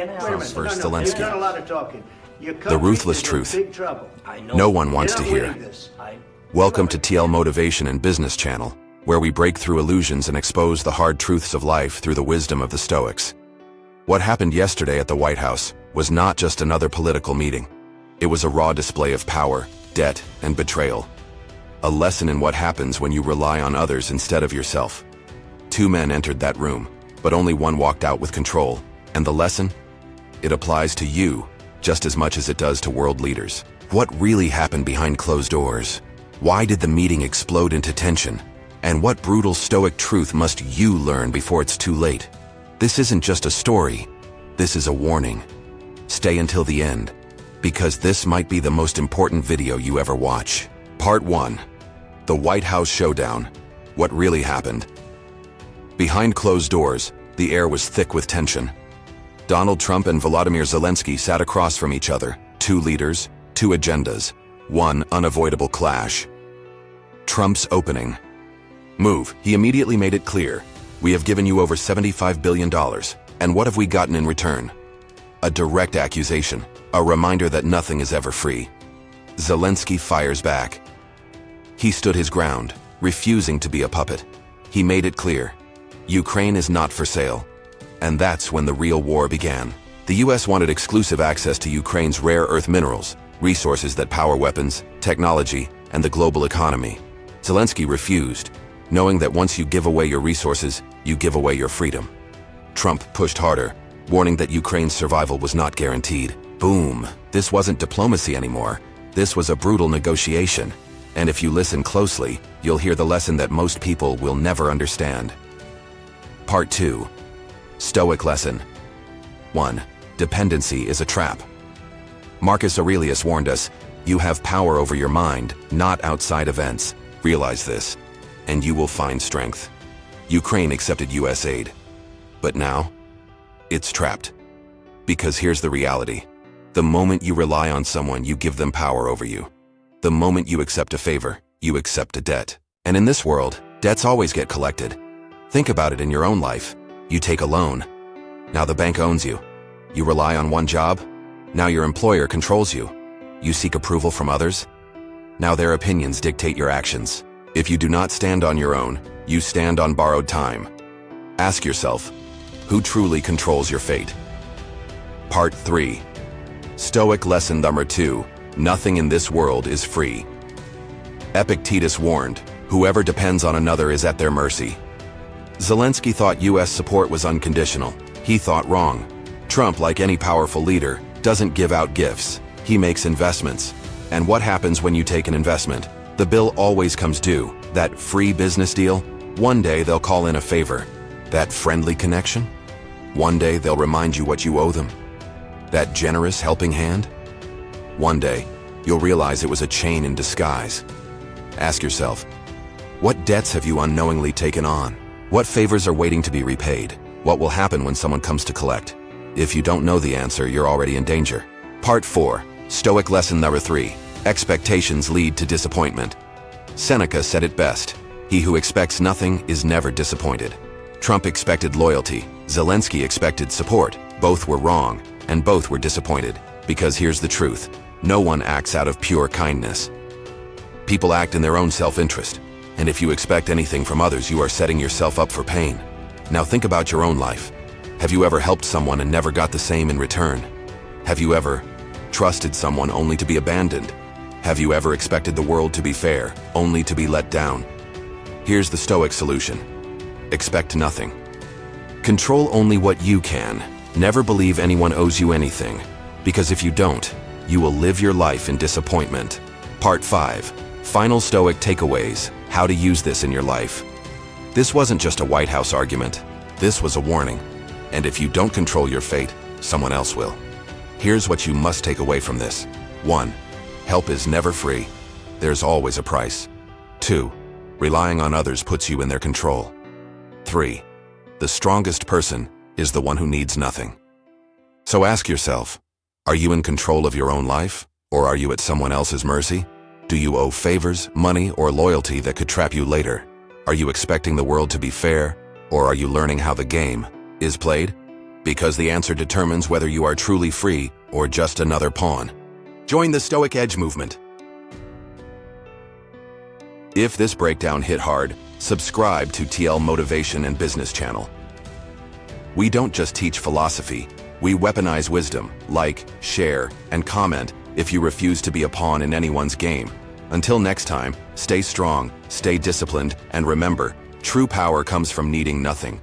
First Zelensky. You've done a lot of talking. The ruthless truth. No one wants to hear. Welcome to TL Motivation and Business Channel, where we break through illusions and expose the hard truths of life through the wisdom of the Stoics. What happened yesterday at the White House was not just another political meeting. It was a raw display of power, debt, and betrayal. A lesson in what happens when you rely on others instead of yourself. Two men entered that room, but only one walked out with control. And the lesson? It applies to you just as much as it does to world leaders. What really happened behind closed doors? Why did the meeting explode into tension? And what brutal Stoic truth must you learn before it's too late? This isn't just a story. This is a warning. Stay until the end, because this might be the most important video you ever watch. Part 1. The White House Showdown. What really happened? Behind closed doors, the air was thick with tension. Donald Trump and Volodymyr Zelensky sat across from each other. Two leaders, two agendas, one unavoidable clash. Trump's opening. Move. He immediately made it clear. We have given you over $75 billion. And what have we gotten in return? A direct accusation. A reminder that nothing is ever free. Zelensky fires back. He stood his ground, refusing to be a puppet. He made it clear. Ukraine is not for sale. And that's when the real war began. The US wanted exclusive access to Ukraine's rare earth minerals, resources that power weapons, technology, and the global economy. Zelensky refused, knowing that once you give away your resources, you give away your freedom. Trump pushed harder, warning that Ukraine's survival was not guaranteed. Boom. This wasn't diplomacy anymore. This was a brutal negotiation. And if you listen closely, you'll hear the lesson that most people will never understand. Part 2. Stoic lesson. 1. Dependency is a trap. Marcus Aurelius warned us, you have power over your mind, not outside events. Realize this, and you will find strength. Ukraine accepted US aid. But now, it's trapped. Because here's the reality. The moment you rely on someone, you give them power over you. The moment you accept a favor, you accept a debt. And in this world, debts always get collected. Think about it in your own life. You take a loan. Now the bank owns you. You rely on one job. Now your employer controls you. You seek approval from others. Now their opinions dictate your actions. If you do not stand on your own, you stand on borrowed time. Ask yourself, who truly controls your fate? Part 3. Stoic lesson number 2. Nothing in this world is free. Epictetus warned, whoever depends on another is at their mercy. Zelensky thought US support was unconditional. He thought wrong. Trump, like any powerful leader, doesn't give out gifts. He makes investments. And what happens when you take an investment? The bill always comes due. That free business deal? One day they'll call in a favor. That friendly connection? One day they'll remind you what you owe them. That generous helping hand? One day, you'll realize it was a chain in disguise. Ask yourself, what debts have you unknowingly taken on? What favors are waiting to be repaid? What will happen when someone comes to collect? If you don't know the answer, you're already in danger. Part 4. Stoic lesson number 3. Expectations lead to disappointment. Seneca said it best. He who expects nothing is never disappointed. Trump expected loyalty. Zelensky expected support. Both were wrong, and both were disappointed. Because here's the truth. No one acts out of pure kindness. People act in their own self-interest. And if you expect anything from others, you are setting yourself up for pain. Now think about your own life. Have you ever helped someone and never got the same in return? Have you ever trusted someone only to be abandoned? Have you ever expected the world to be fair, only to be let down? Here's the Stoic solution. Expect nothing. Control only what you can. Never believe anyone owes you anything. Because if you don't, you will live your life in disappointment. Part 5. Final Stoic takeaways. How to use this in your life. This wasn't just a White House argument. This was a warning. And if you don't control your fate, someone else will. Here's what you must take away from this. 1. Help is never free. There's always a price. 2. Relying on others puts you in their control. 3. The strongest person is the one who needs nothing. So ask yourself, are you in control of your own life, or are you at someone else's mercy? Do you owe favors, money, or loyalty that could trap you later? Are you expecting the world to be fair, or are you learning how the game is played? Because the answer determines whether you are truly free or just another pawn. Join the Stoic Edge movement. If this breakdown hit hard, subscribe to TL Motivation and Business channel. We don't just teach philosophy, we weaponize wisdom. Like, share, and comment if you refuse to be a pawn in anyone's game. Until next time, stay strong, stay disciplined, and remember, true power comes from needing nothing.